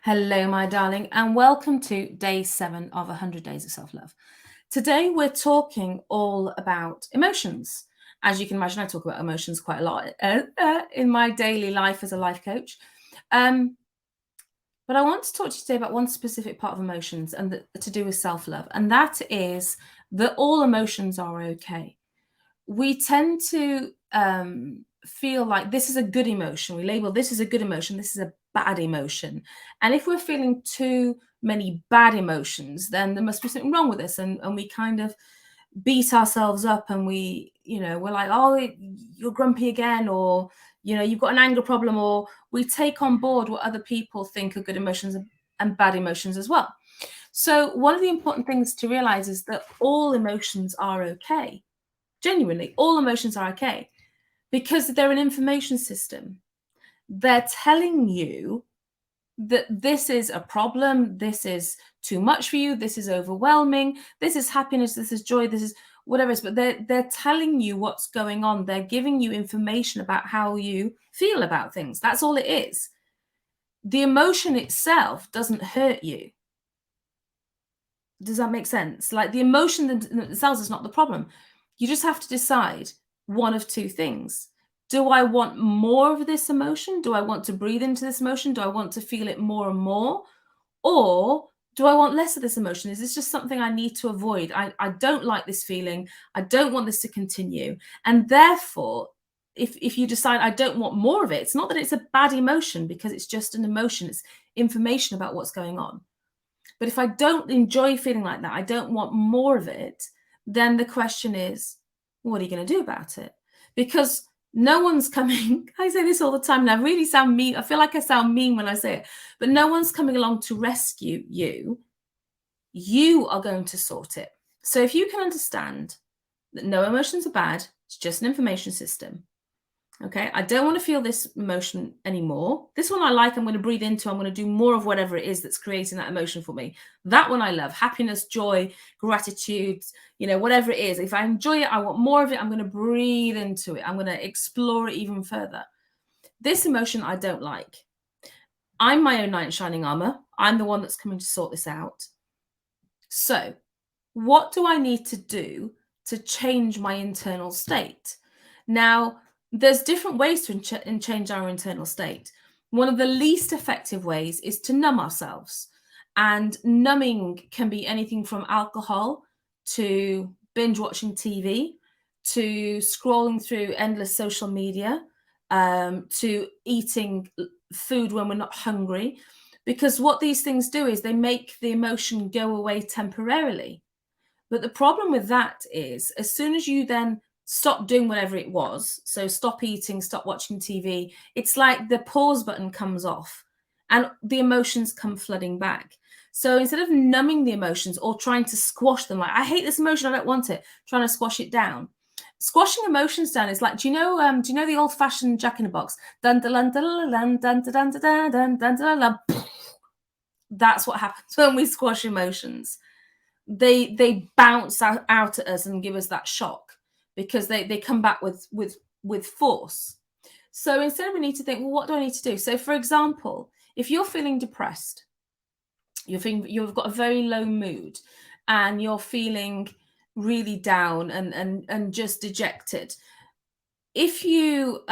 Hello, my darling, and welcome to day 7 of 100 Days of Self-Love. Today, we're talking all about emotions. As you can imagine, I talk about emotions quite a lot in my daily life as a life coach. But I want to talk to you today about one specific part of emotions and to do with self-love, and that is that all emotions are okay. We tend to feel like this is a good emotion. We label this as a good emotion, this is a bad emotion. And if we're feeling too many bad emotions, then there must be something wrong with us. And we kind of beat ourselves up and we're like, oh, you're grumpy again, or, you've got an anger problem, or we take on board what other people think are good emotions and bad emotions as well. So one of the important things to realize is that all emotions are okay. Genuinely, all emotions are okay because they're an information system. They're telling you that this is a problem, this is too much for you, this is overwhelming, this is happiness, this is joy, this is whatever it is, but they're telling you what's going on. They're giving you information about how you feel about things. That's all it is. The emotion itself doesn't hurt you. Does that make sense? Like, the emotion themselves is not the problem. You just have to decide one of two things. Do I want more of this emotion? Do I want to breathe into this emotion? Do I want to feel it more and more? Or do I want less of this emotion? Is this just something I need to avoid? I don't like this feeling. I don't want this to continue. And therefore, if you decide I don't want more of it, it's not that it's a bad emotion, because it's just an emotion. It's information about what's going on. But if I don't enjoy feeling like that, I don't want more of it, then the question is, what are you going to do about it? Because no one's coming. I say this all the time, and I really sound mean. I feel like I sound mean when I say it, but no one's coming along to rescue you. You are going to sort it. So if you can understand that no emotions are bad, it's just an information system. Okay, I don't want to feel this emotion anymore. This one I like, I'm going to breathe into, I'm going to do more of whatever it is that's creating that emotion for me. That one I love, happiness, joy, gratitude, whatever it is. If I enjoy it, I want more of it, I'm going to breathe into it. I'm going to explore it even further. This emotion I don't like. I'm my own knight in shining armor. I'm the one that's coming to sort this out. So what do I need to do to change my internal state? Now, there's different ways to change our internal state. One of the least effective ways is to numb ourselves. And numbing can be anything from alcohol to binge watching TV to scrolling through endless social media, to eating food when we're not hungry. Because what these things do is they make the emotion go away temporarily. But the problem with that is, as soon as you then stop doing whatever it was, so stop eating, stop watching TV, it's like the pause button comes off and the emotions come flooding back. So instead of numbing the emotions or trying to squash them, like, I hate this emotion, I don't want it, trying to squash it down. Squashing emotions down is like, do you know the old-fashioned Jack in the Box? Dun dun dun dun dun dun dun dun dun dun dun dun. That's what happens when we squash emotions. They bounce out at us and give us that shock, because they come back with force. So instead, we need to think, well, what do I need to do? So for example, if you're feeling depressed, you've got a very low mood, and you're feeling really down and just dejected. If you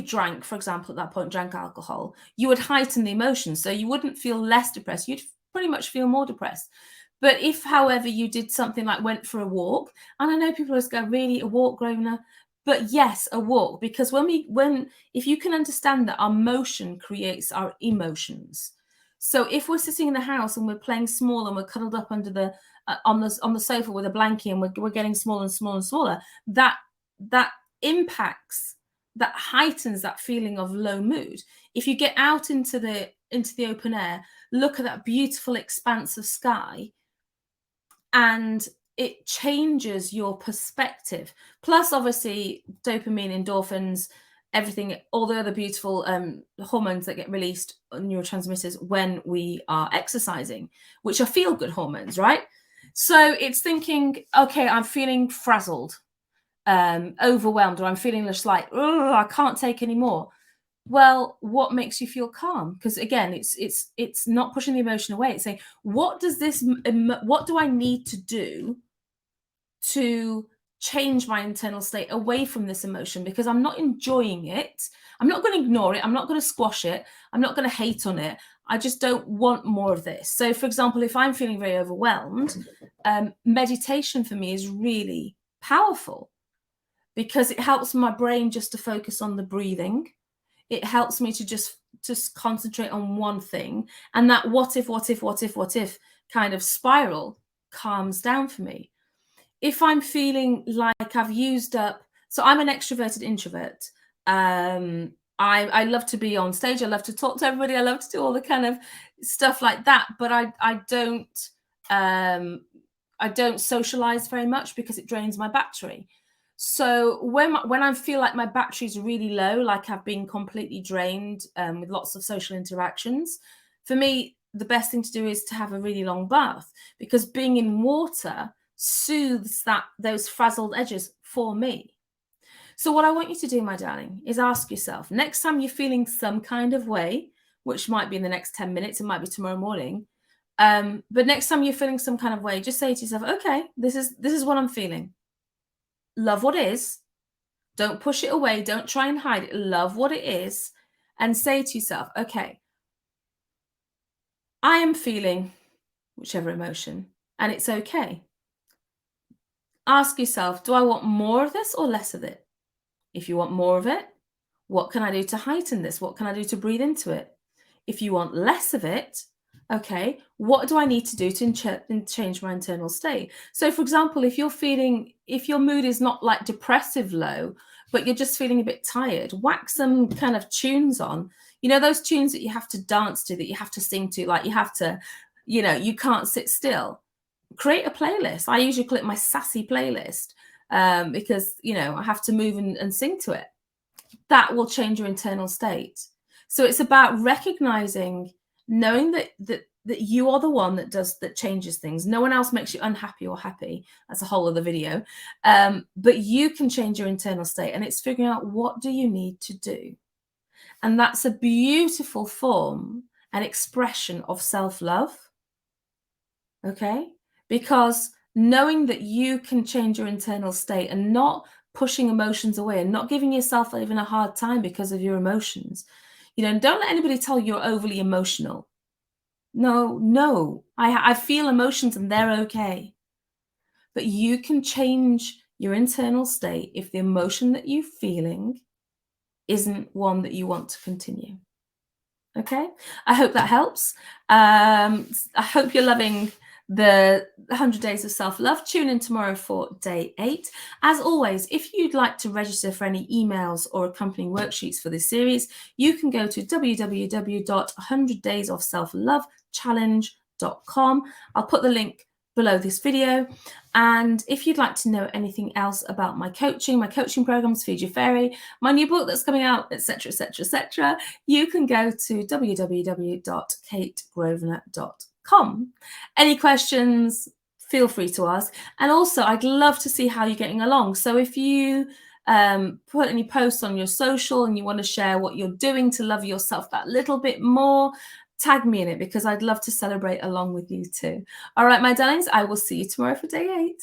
drank, for example, at that point, drank alcohol, you would heighten the emotions. So you wouldn't feel less depressed. You'd pretty much feel more depressed. But if, however, you did something like went for a walk, and I know people always go, really, a walk, Grosvenor? But yes, a walk, because if you can understand that our motion creates our emotions. So if we're sitting in the house and we're playing small and we're cuddled up under the on the sofa with a blanket, and we're getting smaller and smaller and smaller, that impacts, that heightens that feeling of low mood. If you get out into the open air, look at that beautiful expanse of sky, and it changes your perspective. Plus, obviously, dopamine, endorphins, everything, all the other beautiful hormones that get released, neurotransmitters, when we are exercising, which are feel-good hormones, right? So it's thinking, okay, I'm feeling frazzled, overwhelmed, or I'm feeling just like, oh, I can't take any more. Well, what makes you feel calm? Because again, it's not pushing the emotion away. It's saying, what does this what do I need to do to change my internal state away from this emotion, because I'm not enjoying it. I'm not going to ignore it. I'm not going to squash it. I'm not going to hate on it. I just don't want more of this. So, for example, if I'm feeling very overwhelmed, meditation for me is really powerful because it helps my brain just to focus on the breathing. It helps me to just concentrate on one thing. And that what if kind of spiral calms down for me. If I'm feeling like I've used up, so I'm an extroverted introvert. I love to be on stage. I love to talk to everybody. I love to do all the kind of stuff like that. But um, I don't socialize very much because it drains my battery. So when I feel like my battery is really low, like I've been completely drained with lots of social interactions, for me, the best thing to do is to have a really long bath, because being in water soothes those frazzled edges for me. So what I want you to do, my darling, is ask yourself, next time you're feeling some kind of way, which might be in the next 10 minutes, it might be tomorrow morning, but next time you're feeling some kind of way, just say to yourself, okay, this is what I'm feeling. Love what is. Don't push it away. Don't try and hide it. Love what it is. And say to yourself, okay, I am feeling whichever emotion, and it's okay. Ask yourself, do I want more of this or less of it? If you want more of it, what can I do to heighten this? What can I do to breathe into it? If you want less of it, okay, what do I need to do to change my internal state? So, for example, if your mood is not like depressive low, but you're just feeling a bit tired, whack some kind of tunes on. You know, those tunes that you have to dance to, that you have to sing to, like you have to, you can't sit still. Create a playlist. I usually call it my sassy playlist because, I have to move and sing to it. That will change your internal state. So it's about recognizing, knowing that you are the one that changes things. No one else makes you unhappy or happy. That's a whole other video. But you can change your internal state, and it's figuring out, what do you need to do? And that's a beautiful form and expression of self-love. Okay? Because knowing that you can change your internal state and not pushing emotions away and not giving yourself even a hard time because of your emotions. Don't let anybody tell you you're overly emotional. No. I feel emotions and they're okay. But you can change your internal state if the emotion that you're feeling isn't one that you want to continue. Okay? I hope that helps. I hope you're loving the 100 Days of Self-Love. Tune in tomorrow for day 8. As always, if you'd like to register for any emails or accompanying worksheets for this series, you can go to www.100daysofselflovechallenge.com. I'll put the link below this video. And if you'd like to know anything else about my coaching programs, Feed Your Fairy, my new book that's coming out, etc., you can go to www.kategrosvenor.com. Any questions, feel free to ask. And also, I'd love to see how you're getting along. So if you put any posts on your social and you want to share what you're doing to love yourself that little bit more, tag me in it, because I'd love to celebrate along with you too. All right, my darlings, I will see you tomorrow for day 8.